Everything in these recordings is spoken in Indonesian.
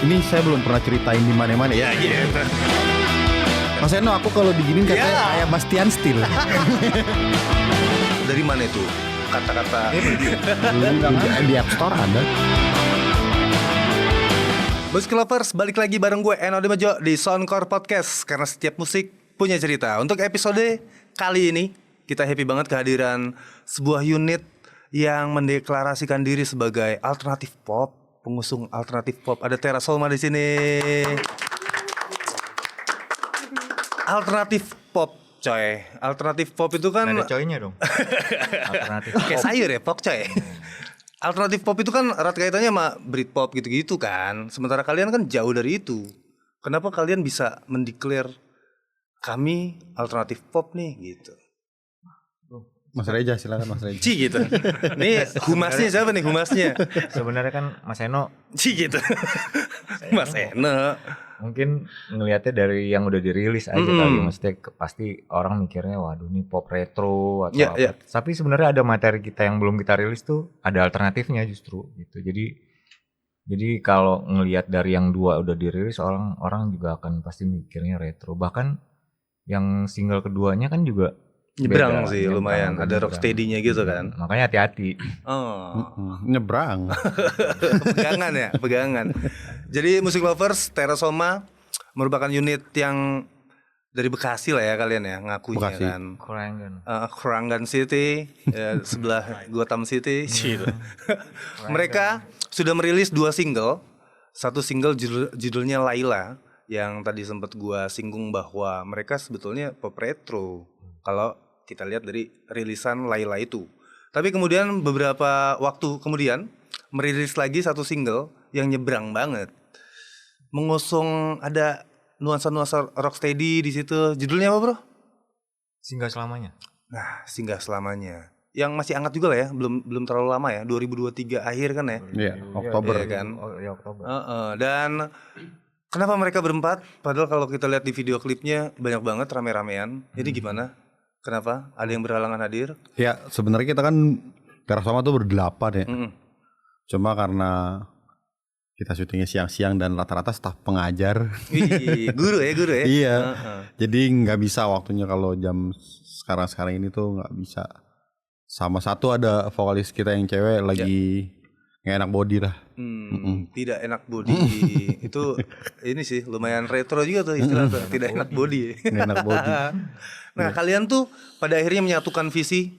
Ini saya belum pernah ceritain di mana-mana ya gitu. Mas Eno, aku kalau diginin katanya kayak Bastian Steel. Dari mana itu kata-kata? Di App Store ada. Musik Lovers, balik lagi bareng gue Eno Dimejo di Soundcore Podcast. Karena setiap musik punya cerita. Untuk episode kali ini kita happy banget kehadiran sebuah unit yang mendeklarasikan diri sebagai alternatif pop, pengusung alternatif pop. Ada Terasoma di sini. Alternatif pop, coy. Alternatif pop itu kan ada coynya dong. Alternatif kayak sayur ya, pop coy. Alternatif pop itu kan erat kaitannya sama Britpop gitu-gitu kan. Sementara kalian kan jauh dari itu. Kenapa kalian bisa mendeklar kami alternatif pop nih gitu? Mas Reja, silakan Mas Reja. Ci gitu. Nih humasnya siapa nih humasnya? Sebenarnya kan Mas Eno Ci gitu. Mas Eno. mungkin ngelihatnya dari yang udah dirilis aja kali, maksudnya pasti orang mikirnya waduh ini pop retro atau Ya, apa. ya. Tapi sebenarnya ada materi kita yang belum kita rilis tuh ada alternatifnya justru gitu. Jadi kalau ngelihat dari yang dua udah dirilis orang juga akan pasti mikirnya retro. Bahkan yang single keduanya kan juga Nyebrang beda, sih lumayan. agak Ada nyebrang. rocksteady-nya gitu kan. Makanya hati-hati. Oh. Nyebrang. Pegangan ya, pegangan. Jadi Musik Lovers, Terasoma merupakan unit yang dari Bekasi lah ya kalian ya ngakunya Bekasi. kan. Keranggan City, ya, sebelah Gotham City. Gitu. Mereka sudah merilis 2 single. Satu single judulnya Laila, yang tadi sempat gua singgung bahwa mereka sebetulnya pop retro. Kalau kita lihat dari rilisan Laila itu. Tapi kemudian beberapa waktu kemudian merilis lagi satu single yang nyebrang banget. Mengusung ada nuansa-nuansa rocksteady di situ. Judulnya apa, Bro? Singgah selamanya. Nah, Singgah Selamanya. Yang masih hangat juga lah ya, belum terlalu lama ya, 2023 akhir kan ya. Iya, Oktober. Iya kan. Oktober. Dan kenapa mereka berempat? Padahal kalau kita lihat di video klipnya banyak banget rame-ramean. Ini gimana? Kenapa? Ada yang berhalangan hadir? Ya, sebenarnya kita kan Terasoma tuh berdelapan ya. Cuma karena kita syutingnya siang-siang dan rata-rata staf pengajar. Wih, guru ya. Iya. Jadi nggak bisa waktunya kalau jam sekarang ini tuh nggak bisa. Sama satu ada vokalis kita yang cewek lagi nggak enak body lah. Tidak enak body. Itu ini sih lumayan retro juga tuh istilah tuh. Tidak enak body. Nggak enak body. Nah, kalian tuh pada akhirnya menyatukan visi.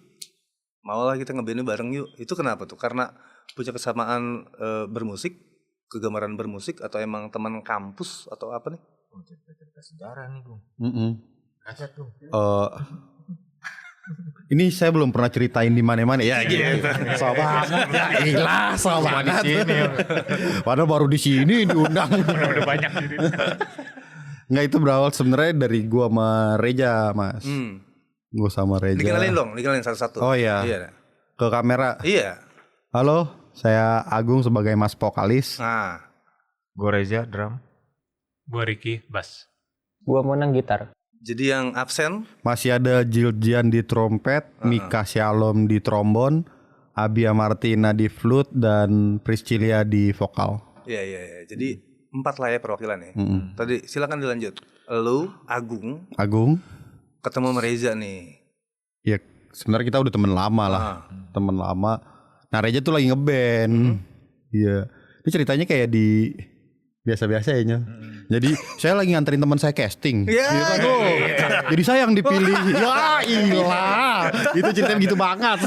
Maulah kita ngeband bareng yuk. Itu kenapa tuh? Karena punya kesamaan bermusik, kegemaran bermusik, atau emang teman kampus atau apa nih? Cerita sejarah nih, Bung. Kaset tuh. Ini saya belum pernah ceritain di mana-mana ya gitu. So banget. Ya ilah, so banget. Padahal baru di sini diundang. Udah banyak jadi. Nggak, itu berawal sebenarnya dari gua sama Reja, Mas. Gua sama Reja. Dikenalin satu-satu. Oh iya. Ke kamera. Iya. Halo, saya Agung sebagai Mas vokalis. Nah, Gue Reza drum. Gua Ricky, bass. Gua Monang gitar. jadi yang absen Masih ada Jiljian di trompet, Mika Shalom di trombon, Abia Martina di flute, dan Priscilia di vokal. Iya. Jadi 4 lah ya perwakilan ya. Tadi silakan dilanjut. Lu, Agung, ketemu sama Reza nih. Ya sebenarnya kita udah temen lama lah. Temen lama. Nah Reja tuh lagi ngeband. Iya. Ini ceritanya kayak di biasa-biasa ya. Jadi saya lagi nganterin teman saya casting. Iya kan? Jadi saya yang dipilih. Ya ilah. Itu ceritanya begitu banget.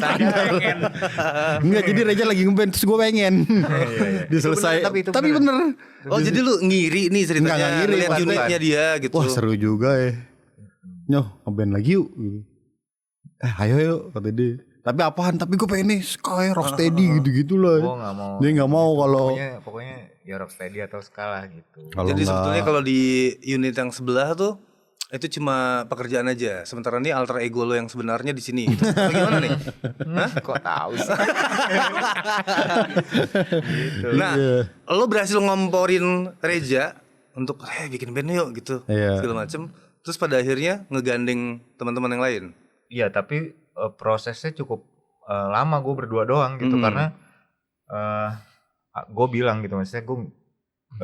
Enggak, jadi Reja lagi ngeband terus gue pengen. Diselesai. Tapi bener. Oh, jadi lu ngiri nih ceritanya. Nggak ngiri, lihat pas unitnya dia gitu. Wah seru juga ya. Nyoh ngeband lagi yuk. Ayo yuk kata dia. Tapi apaan? Tapi gue pengen nih Sky Rocksteady gitu-gitu lah. Gue gak mau. Dia gak mau kalau Pokoknya ya Rocksteady atau Skala gitu. Jadi sebetulnya kalau di unit yang sebelah tuh itu cuma pekerjaan aja. Sementara ini alter ego lo yang sebenarnya di sini. Gitu. Bagaimana nih? Hah? Kok tahu sih? Gitu. Nah, lo berhasil ngomporin Reja untuk bikin band yuk gitu. Segala macem. Terus pada akhirnya ngegandeng teman-teman yang lain. Iya, tapi prosesnya cukup lama gue berdua doang gitu karena gue bilang gitu, maksudnya gue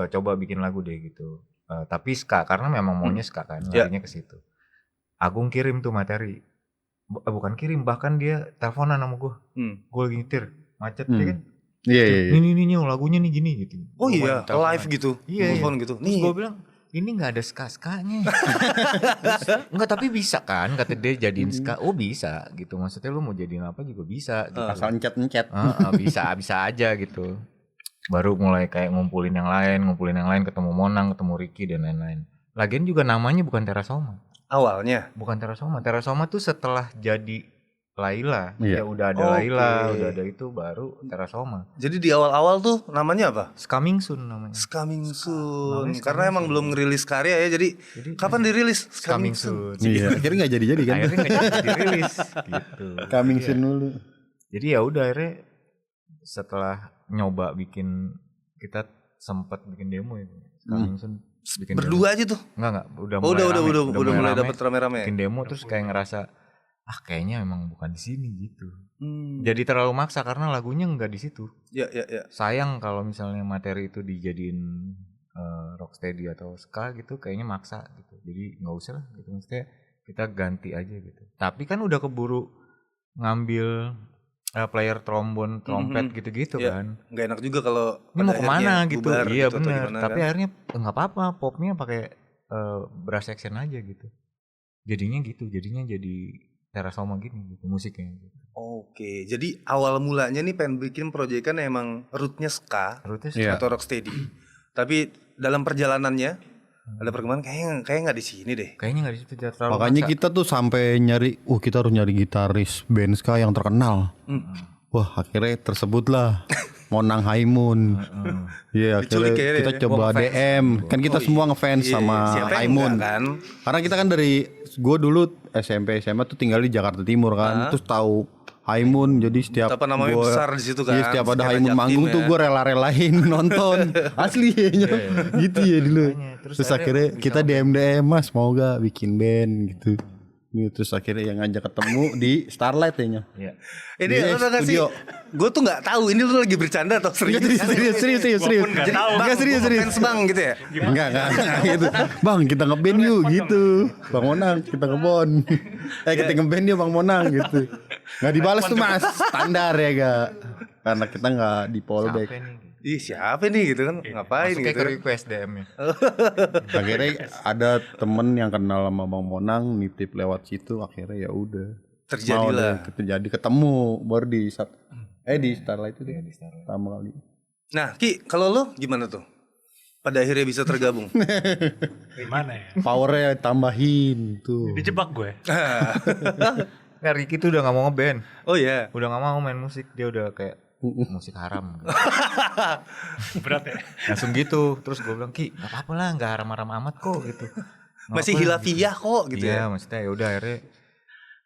coba bikin lagu deh gitu. Tapi ska karena memang maunya ska kan, Ya. larinya ke situ. Agung kirim tuh materi. Bukan kirim, bahkan dia teleponan sama gue. Gue lagi nyetir, macet ya kan. Iya. Ini lagunya nih gini gitu. Oh Gua iya, main teleponan. live gitu. Iya. Telepon gitu. Terus gue bilang, ini nggak ada ska-skanya. Enggak, tapi bisa kan, kata dia jadiin ska. Oh bisa gitu, maksudnya lu mau jadiin apa juga bisa gitu. Asal encet. Bisa aja gitu. Baru mulai kayak ngumpulin yang lain, ketemu Monang, ketemu Ricky dan lain-lain. Lagian juga namanya bukan Terasoma. Awalnya. Bukan Terasoma. Terasoma tuh setelah jadi Laila. Iya. Ya udah ada Laila, udah ada itu baru Terasoma. Jadi di awal-awal tuh namanya apa? Coming Soon namanya. Coming Soon. Namanya Karena Coming emang Soon. belum ngerilis karya ya. Jadi kapan dirilis? Coming Soon. Iya. Akhirnya nggak jadi kan? Akhirnya nggak jadi dirilis gitu. Coming Iya. soon dulu. Jadi ya udah akhirnya setelah nyoba bikin, kita sempat bikin demo itu. Coming Soon bikin Berdua aja tuh. Enggak, udah Oh, mulai rame. udah mulai rame. dapet rame-rame. Bikin demo terus kayak ngerasa kayaknya emang bukan di sini gitu. Hmm. Jadi terlalu maksa karena lagunya enggak di situ. Ya. Sayang kalau misalnya materi itu dijadiin rocksteady atau ska gitu, kayaknya maksa gitu. Jadi nggak usah lah gitu, maksudnya kita ganti aja gitu. Tapi kan udah keburu ngambil player trombon, trompet gitu-gitu Iya. kan. Nggak enak juga kalau Ini mau pada kemana akhirnya gitu? bubar Iya atau benar. gimana Tapi kan. akhirnya nggak apa-apa, popnya pakai brass section aja gitu. Jadinya jadi Terasoma gini gitu musiknya. Gitu. Oke, jadi awal mulanya nih pengen bikin proyekan emang rootnya ska Rootnya Iya. atau rocksteady. Tapi dalam perjalanannya ada perkembangan kayaknya nggak di sini deh. kayaknya nggak di situ, terlalu Makanya maksa. kita tuh sampai nyari, kita harus nyari gitaris band ska yang terkenal. Wah, akhirnya tersebutlah Monang Haimun. Iya, Diculik akhirnya kayaknya kita ya. coba DM. Kan kita semua ngefans Iya, sama siapa yang Haimun. enggak kan? Karena kita kan dari gue dulu SMP SMA tuh tinggal di Jakarta Timur kan. Terus tahu Haimun, jadi setiap Apa namanya gua- besar di situ kan. Iya, setiap ada Skena Haimun Jaktim manggung ya. tuh gue rela-relain nonton. Asli ya. Gitu ya dulu. Makanya, terus Terus akhirnya akhirnya kita DM Mas mau gak bikin band gitu. Terus akhirnya yang ngajak ketemu di Starlight ya Nya. Iya. Ini Di lo tau gak sih? studio. Gue tuh nggak tahu ini lu lagi bercanda atau serius. Serius. Gua pun nggak tahu. Enggak serius. Fans bang gitu ya. Enggak gitu. Bang, kita ngeband yuk gitu. Bang Monang, kita ngebon. Kita ngeband yuk Bang Monang gitu. Enggak dibalas tuh Mas. Standar ya gak. Karena kita enggak di Polback. Siapa nih? Ih siapa nih gitu kan? Ngapain Masuk gitu? ke request DM-nya. Akhirnya ada temen yang kenal sama Bang Monang nitip lewat situ, akhirnya ya udah. Terjadilah. Terjadi ketemu baru di Starlight itu deh. Pertama kali. Nah Ki, kalau lo gimana tuh? Pada akhirnya bisa tergabung. Gimana ya? Powernya tambahin tuh. Dijebak gue. Nah, Ricky tuh udah gak mau ngeband. Oh iya. Udah gak mau main musik. Dia udah kayak musik haram gitu. Berat ya. Langsung gitu. Terus gue bilang, Ki gak apa-apa lah, gak haram-haram amat kok gitu. Nggak Masih apa, hilafiyah kok gitu iya, ya. maksudnya ya udah akhirnya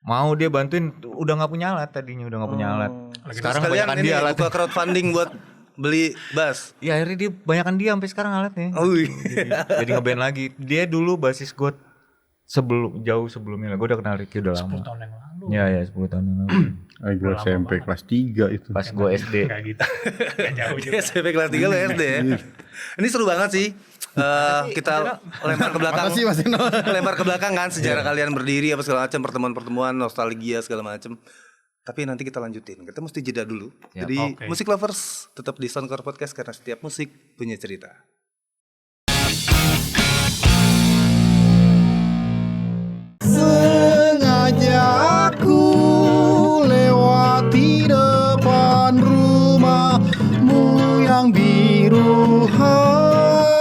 mau dia bantuin, udah gak punya alat tadinya, udah gak punya alat. Sekarang Sekalian banyakan ini dia alat. buka crowdfunding buat beli bass. Iya akhirnya dia banyakan dia sampai sekarang alatnya. Oh iya. Jadi ngeband lagi. Dia dulu basis gue jauh sebelumnya. Gue udah kenal Ricky udah 10 lama. tahun yang lalu. Iya 10 tahun yang lalu. Gue SMP kelas 3 itu. Pas gue SD. Kayak gitu. Gak jauh juga. SMP kelas 3 lo SD ya. Ini seru banget sih. Kita lempar ke belakang. Makasih Mas Eno. Lempar ke belakang kan sejarah kalian berdiri apa segala macam, pertemuan-pertemuan, nostalgia segala macam. Tapi nanti kita lanjutin. Kita mesti jeda dulu. Siap, Jadi oke. musik lovers tetap di Soundcore Podcast karena setiap musik punya cerita. Sengaja aku lewati depan rumahmu yang biru,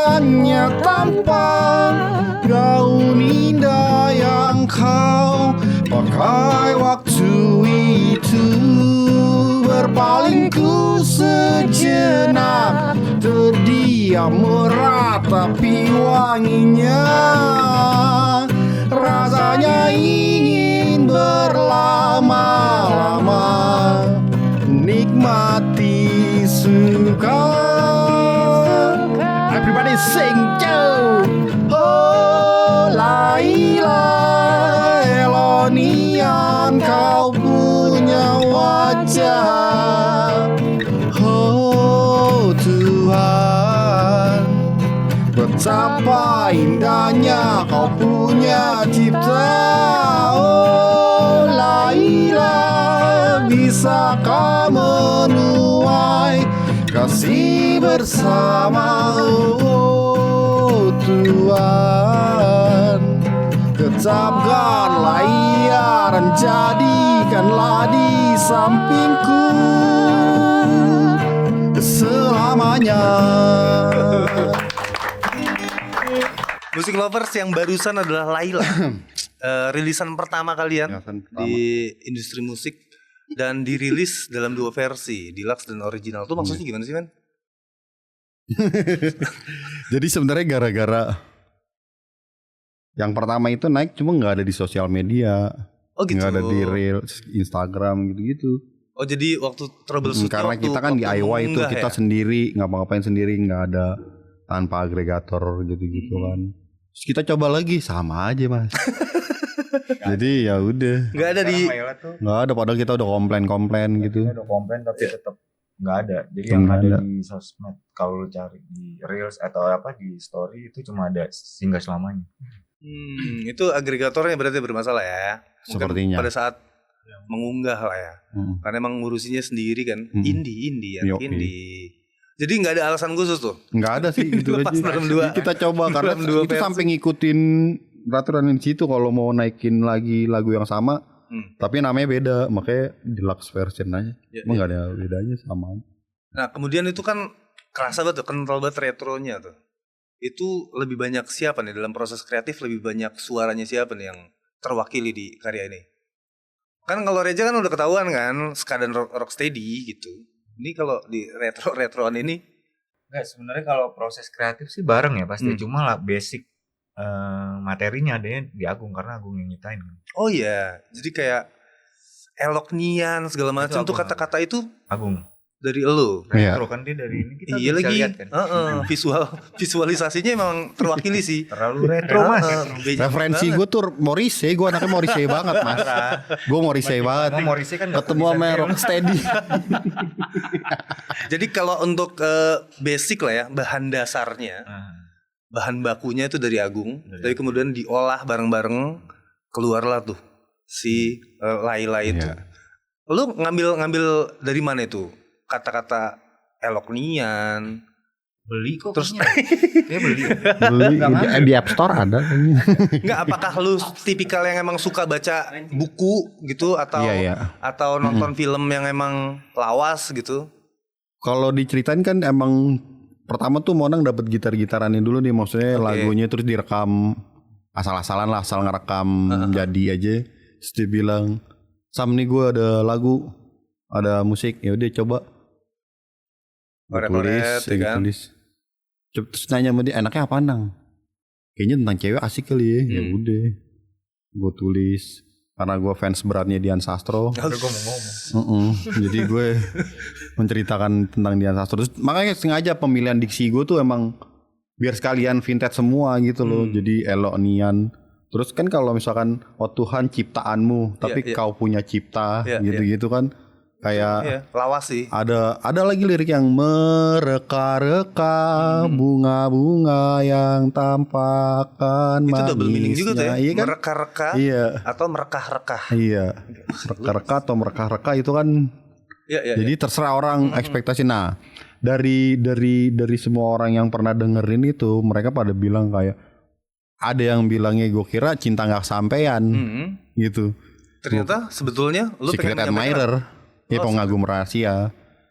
hanya tanpa gaun indah yang kau pakai waktu itu. Berpalingku sejenak, terdiam meratapi wanginya. Rasanya ingin berlama-lama nikmati suka. Everybody sing Joe. Oh Laila, Elonian kau punya wajah. Oh Tuhan, kau punya cipta. Oh Laila, bisakah menuai kasih bersama? Oh Tuhan, tetapkanlah ia dan jadikanlah di sampingku selamanya. Musik Lovers yang barusan adalah Laila. Rilisan pertama kalian Rilisan pertama. di industri musik dan dirilis dalam 2 versi, deluxe dan original. Itu maksudnya gimana sih, kan? Jadi sebenarnya gara-gara yang pertama itu naik cuma nggak ada di sosial media, Oh gitu. nggak ada di Reels, Instagram gitu-gitu. Oh jadi waktu troubleshoot Karena kita kan DIY itu kita sendiri ngapa-ngapain sendiri, nggak ada tanpa agregator gitu-gitu kan. Terus kita coba lagi sama aja mas. Jadi ya udah nggak ada di Laila tuh nggak ada, padahal kita udah komplain gitu. udah komplain tapi tetap nggak ada. Jadi Cuma yang ada ada. di sosmed kalau lu cari di reels atau apa di story itu cuma ada singgah selamanya. itu agregatornya berarti bermasalah ya. Mungkin Sepertinya. pada saat mengunggah lah ya. Karena emang ngurusinnya sendiri kan. Indie ya, Yoi. indie. Jadi nggak ada alasan khusus tuh. Nggak ada sih gitu Lepas aja. dalam 2. Kita coba karena Dalam 2 itu versi. sampai ngikutin peraturan di situ kalau mau naikin lagi lagu yang sama, tapi namanya beda, makanya deluxe version aja. Emang nggak ada bedanya, sama. Nah kemudian itu kan kerasa banget tuh, kental banget retronya tuh. Itu lebih banyak siapa nih dalam proses kreatif, lebih banyak suaranya siapa nih yang terwakili di karya ini? Kan kalau Reja kan udah ketahuan kan, ska dan rocksteady gitu. Ini kalau di retroan ini, Enggak, sebenarnya kalau proses kreatif sih bareng ya pasti. Cuma lah basic materinya adanya di Agung karena Agung yang nyitain kan. oh iya, jadi kayak elok nian segala macam tuh Agung. kata-kata itu Agung. dari elo. Iya. Retro kan dia dari ini kita Iya bisa lagi, lihat kan. visualisasinya memang terwakili sih. Terlalu retro mas. Referensi gue tuh Morrissey, gue anaknya Morrissey banget mas. Gue Morrissey banget. Mau Morrissey kan nggak Ketemu sama Rocksteady. Jadi kalau untuk basic lah ya, bahan dasarnya, bahan bakunya itu dari Agung, tapi kemudian diolah bareng-bareng, keluarlah tuh si Laila itu. Iya. Lu ngambil dari mana itu kata-kata elok nian? beli kok. Terus Dia beli. Beli di App Store ada. nggak, apakah lu tipikal yang emang suka baca buku gitu atau Iya, iya. atau nonton film yang emang lawas gitu? Kalau diceritain kan emang pertama tuh Monang dapat gitar-gitarannya dulu nih, maksudnya lagunya terus direkam asal-asalan lah, asal ngerekam jadi aja. Terus dia bilang, Sam nih gue ada lagu, ada musik, ya udah coba. Gue Coret-coret, ya kan? tulis. Terus nanya sama dia, enaknya apa nang? Kayaknya tentang cewek asik kali ya. Ya udah, gue tulis. Karena gue fans beratnya Dian Sastro. Udah gue mau ngomong. Jadi gue menceritakan tentang Dian Sastro. Terus makanya sengaja pemilihan diksi gue tuh emang biar sekalian vintage semua gitu loh. Jadi elok nian. Terus kan kalau misalkan oh Tuhan ciptaanmu, tapi Iya, iya. kau punya cipta, Iya, gitu-gitu kan. Kayak Iya, lawas sih. ada lagi lirik yang mereka-reka bunga-bunga yang tampakkan Itu double meaning juga tuh ya. Iya kan? Mereka-reka Iya. atau merekah-rekah. Iya. Reka-reka atau mereka-reka itu kan. Iya, iya. Jadi terserah orang ekspektasi. Nah, dari semua orang yang pernah dengerin itu, mereka pada bilang kayak ada yang bilangnya gue kira cinta nggak sampean gitu. Ternyata sebetulnya lu Secret pengen menyampaikan admirer, ya pengagum rahasia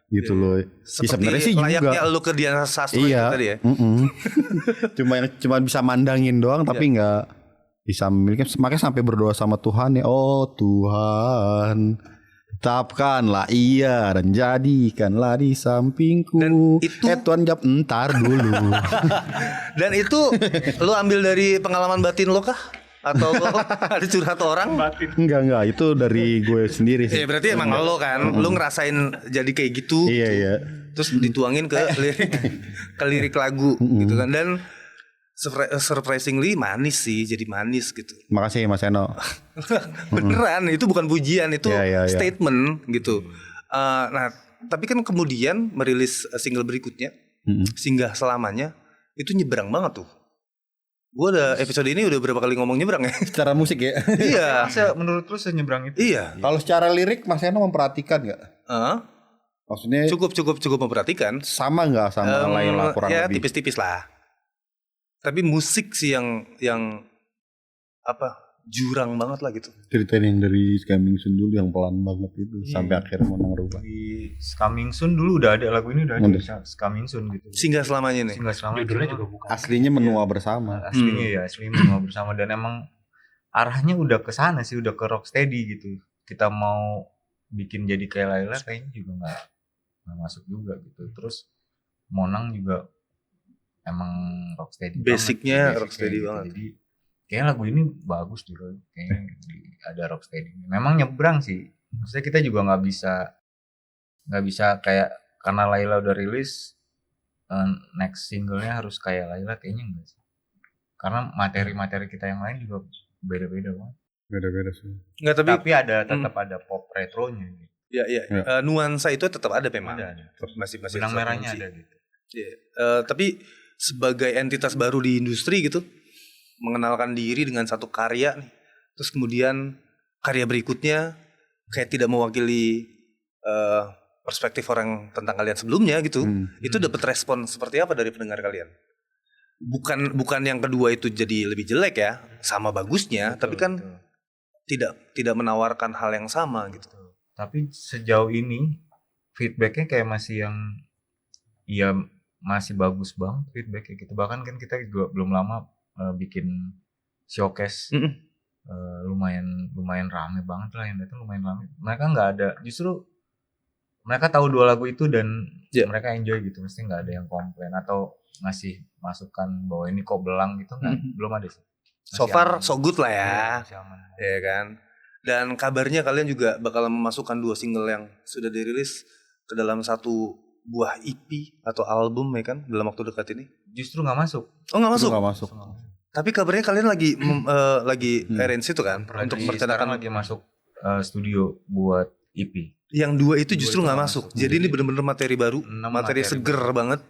gitu loh. Ya, seperti sebenarnya sih juga. layaknya lu ke Dian Sastro Iya. tadi ya. cuma bisa mandangin doang, tapi nggak bisa memiliki. Makanya sampai berdoa sama Tuhan ya, oh Tuhan, tetapkanlah ia dan jadikanlah di sampingku. Dan itu- Tuhan jawab entar dulu. Dan itu lu ambil dari pengalaman batin lo kah? Atau ada curhat orang? Enggak, itu dari gue sendiri sih. Ya berarti emang lo kan, lu ngerasain jadi kayak gitu. Iya. Terus dituangin ke lirik lagu gitu kan. Dan surprisingly manis sih, jadi manis gitu. Makasih Mas Eno. Beneran, itu bukan pujian, itu Iya. statement gitu. Nah, tapi kan kemudian merilis single berikutnya, Singgah Selamanya, itu nyebrang banget tuh. Gue udah episode ini udah berapa kali ngomong nyebrang ya? Secara musik ya. Iya. Menurut lu senyebrang itu? Iya. Kalau secara lirik Mas Eno memperhatikan nggak? Maksudnya Cukup memperhatikan. sama nggak sama Laila kurang ya, lebih? tipis-tipis lah. Tapi musik sih yang apa? Jurang banget lah gitu. Ceritain yang dari Coming Soon dulu yang pelan banget itu sampai akhirnya Monang rubah. Di Coming Soon dulu udah ada lagu ini udah ada Coming Soon gitu. Singgah selamanya nih. Singgah selama Judulnya juga bukan. Aslinya menua bersama. aslinya menua bersama dan emang arahnya udah ke sana sih, udah ke rocksteady gitu. Kita mau bikin jadi kayak Laila kayaknya juga nggak masuk juga gitu. Terus Monang juga emang rocksteady. Basicnya banget, rocksteady gitu. banget. Jadi kayaknya lagu ini bagus juga, kayaknya ada rocksteady. Memang nyebrang sih. Maksudnya kita juga nggak bisa kayak karena Laila udah rilis next singlenya harus kayak Laila, kayaknya enggak sih. Karena materi-materi kita yang lain juga beda-beda banget. Beda-beda sih. Enggak, Tapi tetap ada pop retronya gitu. ya. Nuansa itu tetap ada memang. Ada. Masih Benang merahnya ada gitu. Iya. Tapi sebagai entitas baru di industri gitu, mengenalkan diri dengan satu karya nih, terus kemudian karya berikutnya kayak tidak mewakili perspektif orang tentang kalian sebelumnya gitu, itu dapat respon seperti apa dari pendengar kalian? Bukan yang kedua itu jadi lebih jelek ya, sama bagusnya, tapi kan tidak menawarkan hal yang sama gitu. Tapi sejauh ini feedbacknya kayak masih yang ya masih bagus banget feedbacknya gitu. Bahkan kan kita juga belum lama bikin showcase, lumayan rame banget lah yang datang, lumayan rame. Mereka nggak ada, justru mereka tahu 2 lagu itu dan mereka enjoy gitu, mesti nggak ada yang komplain atau ngasih masukan bahwa ini kok belang gitu, belum ada sih. So far so good lah ya, Masih aman. ya kan. Dan kabarnya kalian juga bakal memasukkan 2 single yang sudah dirilis ke dalam satu buah EP atau album ya kan dalam waktu dekat ini. Justru nggak masuk. Oh nggak masuk? Nggak masuk. Tapi kabarnya kalian lagi arrange itu kan untuk Sekarang merencanakan lagi masuk studio buat EP. yang 2 itu justru nggak masuk. Jadi ini benar-benar materi baru, materi seger banget.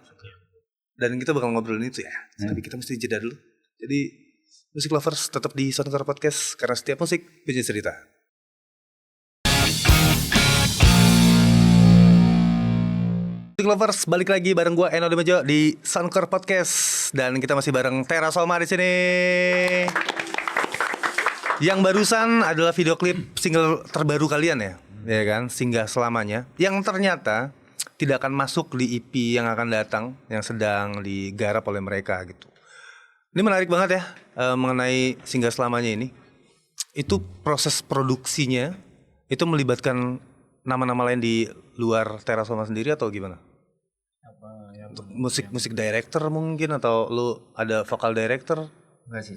Dan kita bakal ngobrolin itu ya. Tapi kita mesti jeda dulu. Jadi Music Lovers tetap di Soundcore Podcast karena setiap musik punya cerita. Music Lovers balik lagi bareng gua Eno Demejo di Soundcore Podcast dan kita masih bareng Tera Soma di sini. Yang barusan adalah video klip single terbaru kalian ya kan, Singgah Selamanya, yang ternyata tidak akan masuk di EP yang akan datang, yang sedang digarap oleh mereka gitu. Ini menarik banget ya mengenai Singgah Selamanya ini. Itu proses produksinya itu melibatkan nama-nama lain di luar Tera Soma sendiri atau gimana? Untuk musik director mungkin atau lu ada vocal director? Enggak sih,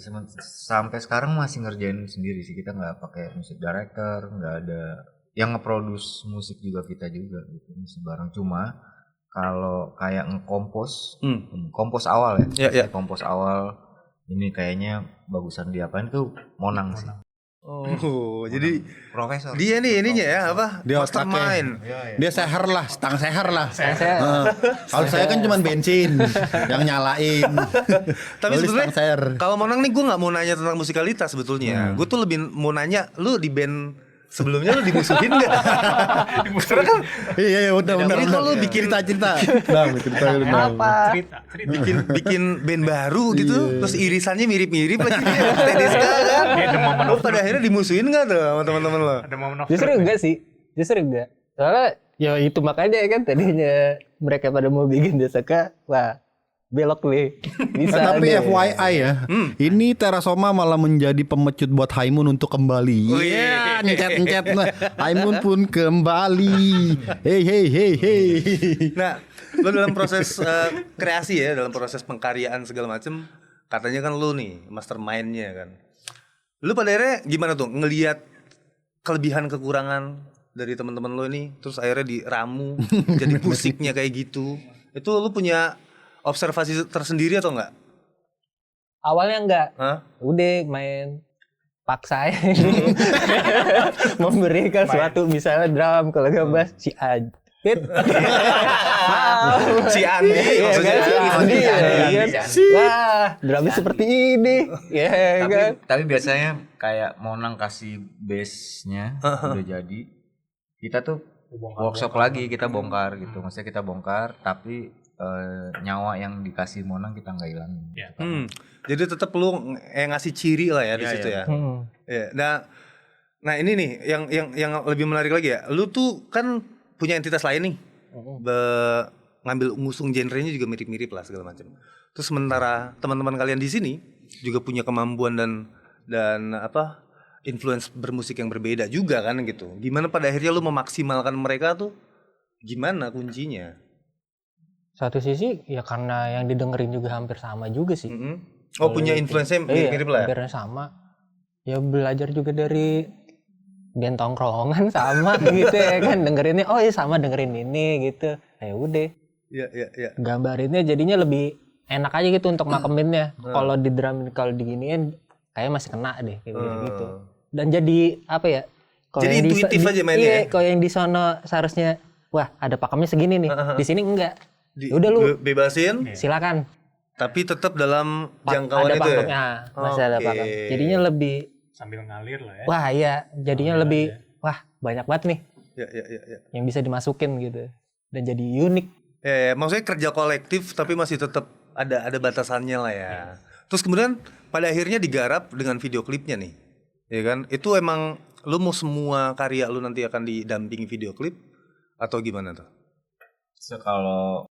sampai sekarang masih ngerjain sendiri sih, kita nggak pakai musik director, nggak ada yang nge-produce musik juga, kita juga gitu, musik bareng. Cuma kalau kayak nge-compose, kompos awal ya, kompos awal ini kayaknya bagusan diapain tuh Monang sih. Oh, jadi Profesor. dia nih ininya ya apa? Dia Mastermind. Dia seher lah, setang seher lah. Kalau saya kan cuma bensin yang nyalain. Tapi Lu sebetulnya setang seher. kalau Monang nih gue nggak mau nanya tentang musikalitas sebetulnya. Gue tuh lebih mau nanya, lu di band sebelumnya lu dimusuhin nggak? Karena kan Iya udah. Jadi kalau lu bikin cerita. Cerita lu. Cerita. bikin band baru gitu, terus irisannya mirip-mirip lagi Tedesca kan. Lu pada akhirnya dimusuhin nggak tuh sama teman-teman lo? Ada momen of Justru enggak sih. Justru enggak. Soalnya ya itu makanya kan tadinya mereka pada mau bikin Desaka, wah belok nih. Bisa. Tapi nih. FYI ya, ini Tera Soma malah menjadi pemecut buat Haimun untuk kembali. Oh, Iya, nyet. Haimun pun kembali. Hey. Nah, lo dalam proses kreasi ya, dalam proses pengkaryaan segala macem, katanya kan lo nih mastermind-nya kan. Lo pada akhirnya gimana tuh ngelihat kelebihan kekurangan dari teman-teman lo ini, terus akhirnya diramu jadi musiknya kayak gitu. Itu lo punya observasi tersendiri atau enggak? Awalnya enggak. Hah? Udah main paksa aja. Memberikan suatu misalnya drum, kalau enggak bass si Adit. Si Andi Iya maksudnya. kan, si Andi ya kan. Si Wah, drumnya seperti ini. Ya kan. tapi biasanya kayak Monang kasih bass-nya udah jadi, kita tuh workshop lagi, kita bongkar gitu. Maksudnya kita bongkar tapi nyawa yang dikasih Monang kita nggak hilangin. Ya. Jadi tetap lu ngasih ciri lah ya di Iya, situ iya. ya. Iya. Nah ini nih yang lebih menarik lagi ya. Lu tuh kan punya entitas lain nih. Ngambil ngusung genrenya juga mirip-mirip lah segala macam. Terus sementara teman-teman kalian di sini juga punya kemampuan dan apa influence bermusik yang berbeda juga kan gitu. Gimana pada akhirnya lu memaksimalkan mereka tuh? Gimana kuncinya? Satu sisi ya karena yang didengerin juga hampir sama juga sih. Oh punya influence-nya mirip-mirip lah ya? Hampir sama. Ya belajar juga dari band tongkrongan sama gitu ya kan, dengerinnya oh ya sama dengerin ini gitu. Ya udah. Iya. Gambarinnya jadinya lebih enak aja gitu untuk makeminnya. Kalau di drum kalau diginiin kayak masih kena deh kayak gitu. Dan jadi apa ya? Jadi intuitif aja mainnya. Iya, Ya? kalau yang di sono seharusnya wah ada pakemnya segini nih. Di sini enggak. Udah lu bebasin, silakan. tapi tetap dalam Ada jangkauan itu ya. pakemnya, masih ada Oke. pakem. Jadinya lebih Sambil ngalir lah ya. wah iya, jadinya lebih wah banyak banget nih Ya. yang bisa dimasukin gitu. Dan jadi unik. Ya, maksudnya kerja kolektif tapi masih tetap ada batasannya lah ya. Terus kemudian pada akhirnya digarap dengan video klipnya nih. Ya kan? Itu emang lu mau semua karya lu nanti akan didampingi video klip atau gimana tuh? So, kalau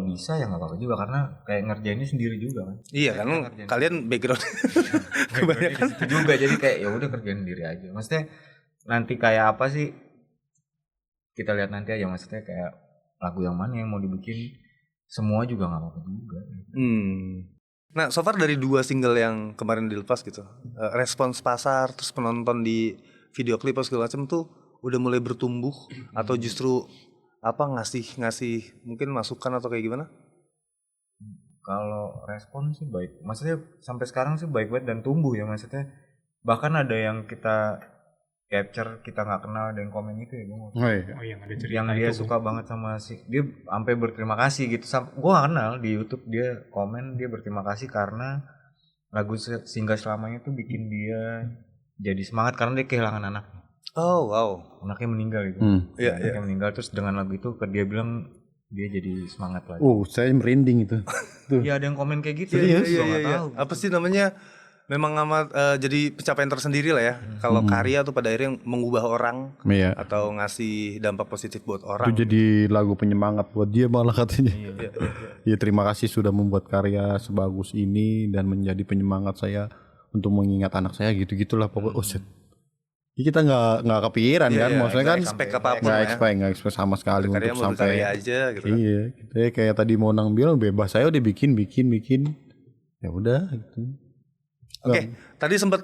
bisa ya nggak apa-apa juga karena kayak ngerjainnya sendiri juga kan. Iya kan kalian background kebanyakan Itu juga jadi kayak ya udah kerjain sendiri aja. Maksudnya nanti kayak apa sih kita lihat nanti aja, maksudnya kayak lagu yang mana yang mau dibikin semua juga nggak apa-apa juga. Nah, so far dari 2 single yang kemarin dilepas gitu, respons pasar terus penonton di video klip segala macam tuh udah mulai bertumbuh atau justru apa ngasih mungkin masukan atau kayak gimana? Kalau respon sih baik, maksudnya sampai sekarang sih baik banget dan tumbuh ya, maksudnya bahkan ada yang kita capture kita nggak kenal dan komen itu ya gue Oh iya. Oh iya, ada cerita yang dia itu. suka banget sama si dia sampai berterima kasih gitu. Gue gak kenal, di YouTube dia komen dia berterima kasih karena lagu Singgah Selamanya tuh bikin dia jadi semangat karena dia kehilangan anak. Oh wow. Anaknya meninggal gitu. Iya, Anaknya meninggal terus dengan lagu itu dia bilang dia jadi semangat lagi. Saya merinding itu. Tuh. Iya, ada yang komen kayak gitu. Iya. Gua nggak tahu. Apa sih namanya? Memang amat jadi pencapaian tersendiri lah ya. Kalau karya tuh pada akhirnya mengubah orang Iya. atau ngasih dampak positif buat Itu orang. jadi lagu penyemangat buat dia malah katanya. Iya. Ya terima kasih sudah membuat karya sebagus ini dan menjadi penyemangat saya untuk mengingat anak saya gitu-gitulah pokoknya. Oh shit. Ya, kita nggak kepikiran kan, maksudnya kan expect apapun nggak ya. expect sama sekali Karya untuk mau sampai. berkarya aja gitu kan. Iya, kita kayak tadi Monang bilang bebas, saya udah bikin. Ya udah gitu. Oke, tadi sempat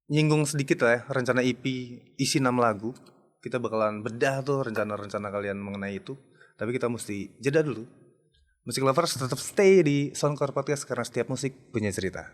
nyinggung sedikit lah ya rencana EP isi 6 lagu. Kita bakalan bedah tuh rencana-rencana kalian mengenai itu. Tapi kita mesti jeda dulu. Musik Lovers tetap stay di Soundcore Podcast karena setiap musik punya cerita.